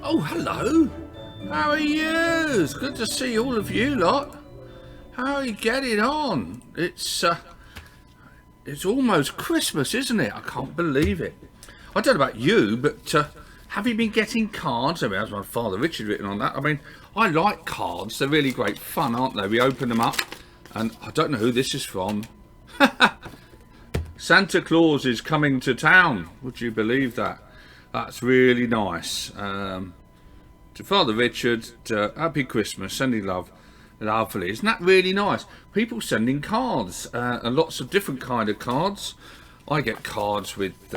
Oh, hello. How are you? It's good to see all of you lot. How are you getting on? It's almost Christmas, isn't it? I can't believe it. I don't know about you, but have you been getting cards? I mean, that's my Father Richard written on that. I mean, I like cards. They're really great fun, aren't they? We open them up, and I don't know who this is from. Santa Claus is coming to town. Would you believe that? That's really nice. To Father Richard, happy Christmas, sending love, lovely. Isn't that really nice? People sending cards, and lots of different kind of cards. I get cards with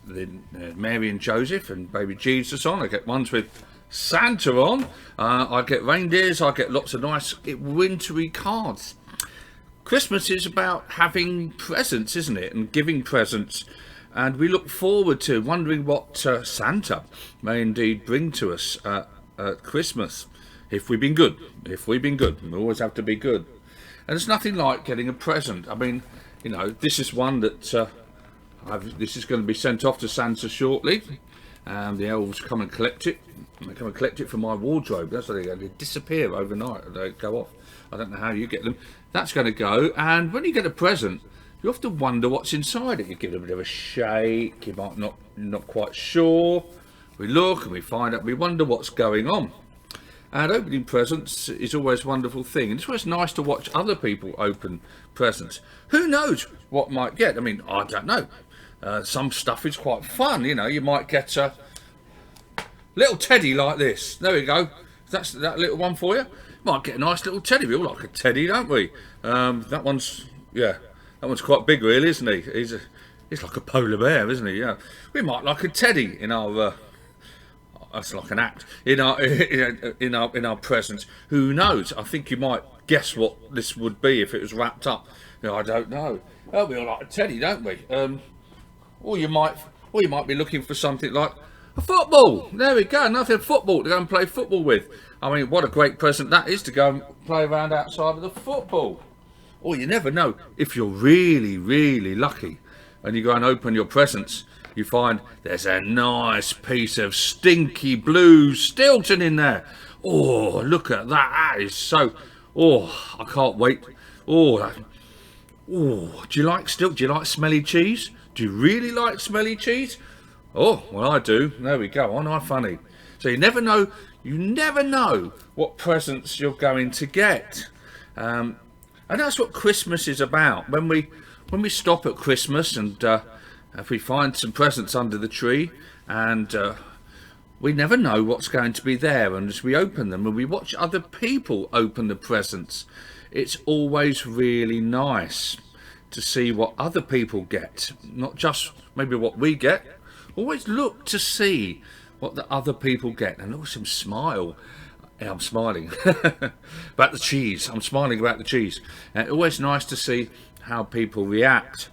Mary and Joseph and baby Jesus on. I get ones with Santa on. I get reindeers. I get lots of nice wintry cards. Christmas is about having presents, isn't it? And giving presents. And we look forward to wondering what Santa may indeed bring to us at Christmas. If we've been good. If we've been good. We always have to be good. And there's nothing like getting a present. I mean, you know, this is one that this is going to be sent off to Santa shortly. And the elves come and collect it. They come and collect it from my wardrobe. That's what they go. They disappear overnight. They go off. I don't know how you get them. That's going to go. And when you get a present, you often wonder what's inside it. You give it a bit of a shake. You might not quite sure. We look and we find out. We wonder what's going on. And opening presents is always a wonderful thing. And it's always nice to watch other people open presents. Who knows what might get? I mean, I don't know. Some stuff is quite fun. You know, you might get a little teddy like this. There we go. That's that little one for you. Might get a nice little teddy. We all like a teddy, don't we? That one's quite big, really, isn't he? He's like a polar bear, isn't he? Yeah. We might like a teddy in our. That's like an act in our presents. Who knows? I think you might guess what this would be if it was wrapped up. You know, I don't know. Oh, we all like a teddy, don't we? Or you might be looking for something like a football. There we go, another football to go and play football with. I mean, what a great present that is to go and play around outside with a football. Or you never know, if you're really, really lucky and you go and open your presents, you find there's a nice piece of stinky blue Stilton in there. Oh, look at that. That is so... Oh, I can't wait. Oh, do you like Stilton? Do you like smelly cheese? Do you really like smelly cheese? Oh, well, I do. There we go. Aren't I funny? So you never know what presents you're going to get. And that's what Christmas is about. When we stop at Christmas and if we find some presents under the tree, and we never know what's going to be there, and as we open them and we watch other people open the presents, it's always really nice to see what other people get, not just maybe what we get. Always look to see what the other people get, and also smile. Yeah, I'm smiling about the cheese. I'm smiling about the cheese. And it's always nice to see how people react.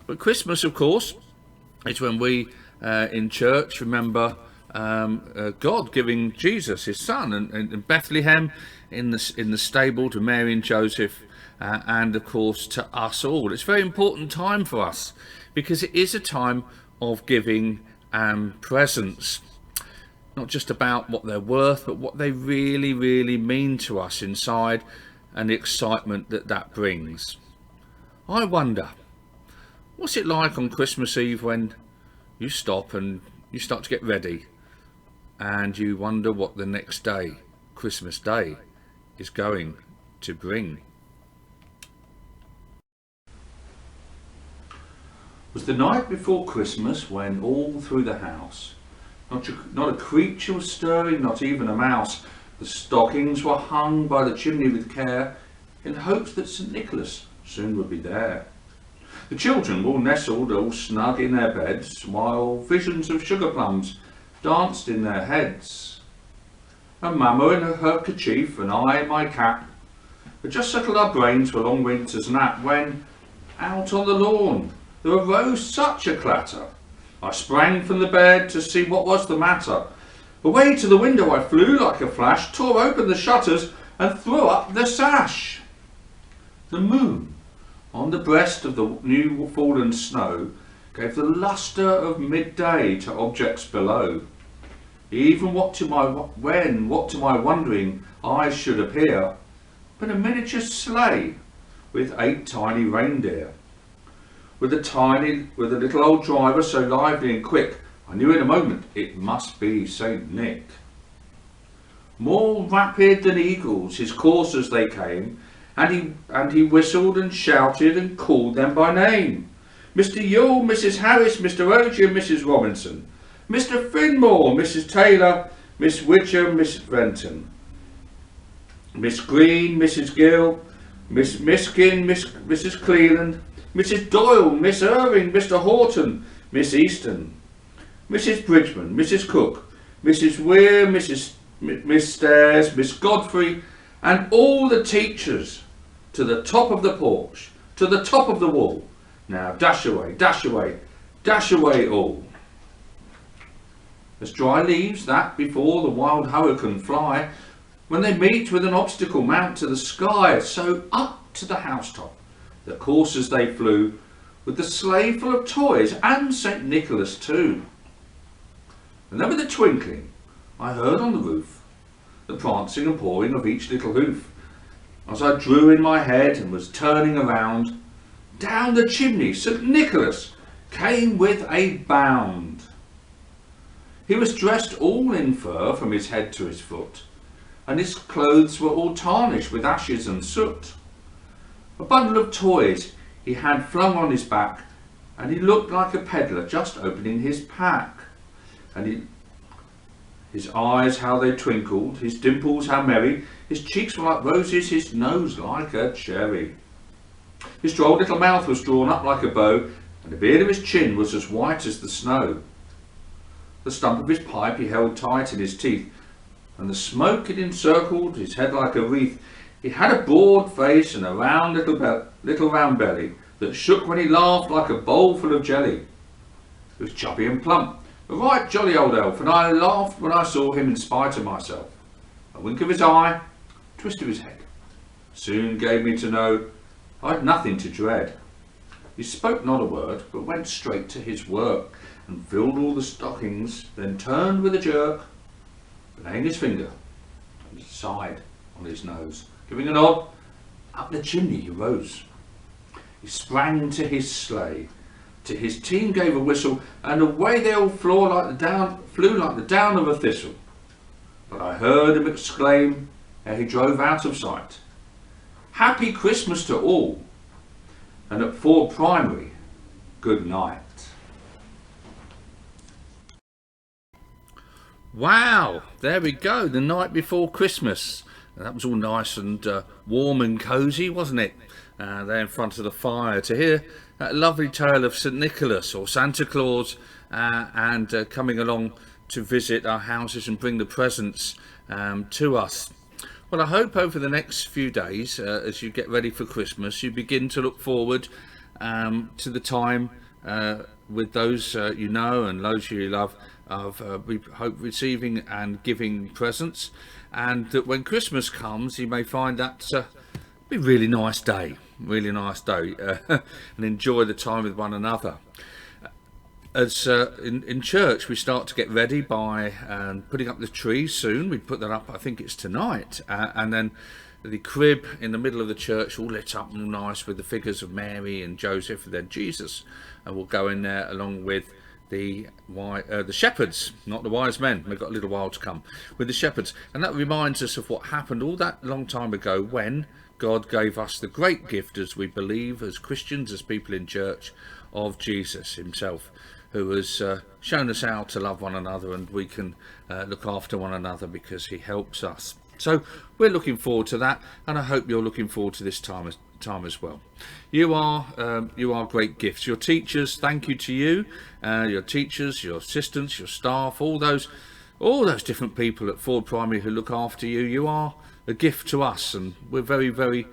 But Christmas, of course, is when we in church remember God giving Jesus, his son, and in Bethlehem, in the stable to Mary and Joseph, and of course to us all. It's a very important time for us because it is a time of giving presents. Not just about what they're worth, but what they really, really mean to us inside, and the excitement that brings. I wonder, what's it like on Christmas Eve when you stop and you start to get ready and you wonder what the next day, Christmas Day, is going to bring? It was the night before Christmas when all through the house, not a creature was stirring, not even a mouse. The stockings were hung by the chimney with care, in hopes that St. Nicholas soon would be there. The children were all nestled all snug in their beds, while visions of sugar plums danced in their heads. And Mamma in her kerchief, and I in my cap, had just settled our brains for a long winter's nap, when out on the lawn there arose such a clatter. I sprang from the bed to see what was the matter. Away to the window I flew like a flash, tore open the shutters and threw up the sash. The moon, on the breast of the new fallen snow, gave the lustre of midday to objects below. Even what to my wondering eyes should appear, but a miniature sleigh with 8 tiny reindeer. With a little old driver so lively and quick, I knew in a moment it must be Saint Nick. More rapid than eagles his coursers they came, and he whistled and shouted and called them by name. Mr. Yule, Mrs. Harris, Mr. Ogier, Mrs. Robinson, Mr. Finmore, Mrs. Taylor, Miss Witcher, Miss Renton, Miss Green, Mrs. Gill, Miss Miskin, Mrs. Cleland, Mrs. Doyle, Miss Irving, Mr. Horton, Miss Easton, Mrs. Bridgman, Mrs. Cook, Mrs. Weir, Miss Stairs, Miss Godfrey, and all the teachers to the top of the porch, to the top of the wall. Now dash away, dash away, dash away all. As dry leaves that before the wild hurricane fly, when they meet with an obstacle mount to the sky, so up to the housetop the coursers they flew, with the sleigh full of toys and St. Nicholas too. And then with a twinkling I heard on the roof the prancing and pawing of each little hoof. As I drew in my head and was turning around, down the chimney St. Nicholas came with a bound. He was dressed all in fur from his head to his foot, and his clothes were all tarnished with ashes and soot. A bundle of toys he had flung on his back, and he looked like a peddler just opening his pack. And his eyes, how they twinkled, his dimples, how merry, his cheeks were like roses, his nose like a cherry. His droll little mouth was drawn up like a bow, and the beard of his chin was as white as the snow. The stump of his pipe he held tight in his teeth, and the smoke had encircled his head like a wreath. He had a broad face and a round little round belly that shook when he laughed like a bowl full of jelly. He was chubby and plump, a right jolly old elf, and I laughed when I saw him in spite of myself. A wink of his eye, a twist of his head, soon gave me to know I'd nothing to dread. He spoke not a word, but went straight to his work, and filled all the stockings, then turned with a jerk, laying his finger on his side on his nose. Giving a nod, up the chimney he rose. He sprang to his sleigh, to his team gave a whistle, and away they all flew like the down of a thistle. But I heard him exclaim, ere he drove out of sight, "Happy Christmas to all, and at Ford Primary, good night." Wow, there we go, the night before Christmas. That was all nice and warm and cosy, wasn't it? There in front of the fire to hear that lovely tale of St. Nicholas or Santa Claus and coming along to visit our houses and bring the presents to us. Well, I hope over the next few days, as you get ready for Christmas, you begin to look forward to the time with those you know and those you love of we hope receiving and giving presents, and that when Christmas comes you may find that be a really nice day and enjoy the time with one another. As in church we start to get ready by putting up the tree soon. We put that up, I think it's tonight, and then the crib in the middle of the church all lit up and nice with the figures of Mary and Joseph and then Jesus, and we'll go in there along with the shepherds, not the wise men. We've got a little while to come with the shepherds, and that reminds us of what happened all that long time ago when God gave us the great gift, as we believe as Christians, as people in church, of Jesus himself, who has shown us how to love one another, and we can look after one another because he helps us. So we're looking forward to that, and I hope you're looking forward to this time as well. You are great gifts. Your teachers, thank you to you, your teachers, your assistants, your staff, all those different people at Ford Primary who look after you. You are a gift to us, and we're very, very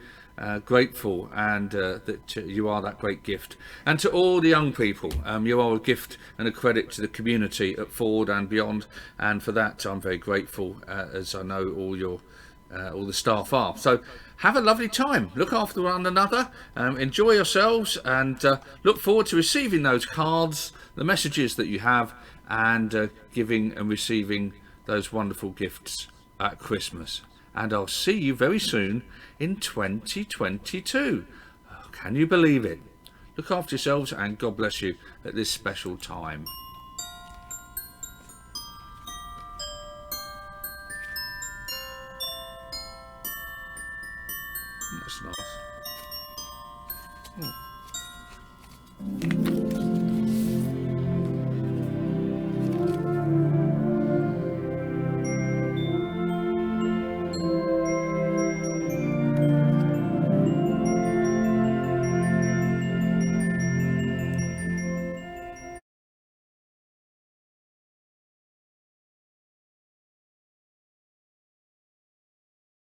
grateful, and that you are that great gift. And to all the young people, you are a gift and a credit to the community at Ford and beyond, and for that I'm very grateful, as I know all the staff are. So have a lovely time, look after one another, enjoy yourselves, and look forward to receiving those cards, the messages that you have, and giving and receiving those wonderful gifts at Christmas. And I'll see you very soon in 2022. Can you believe it? Look after yourselves and God bless you at this special time. That's nice.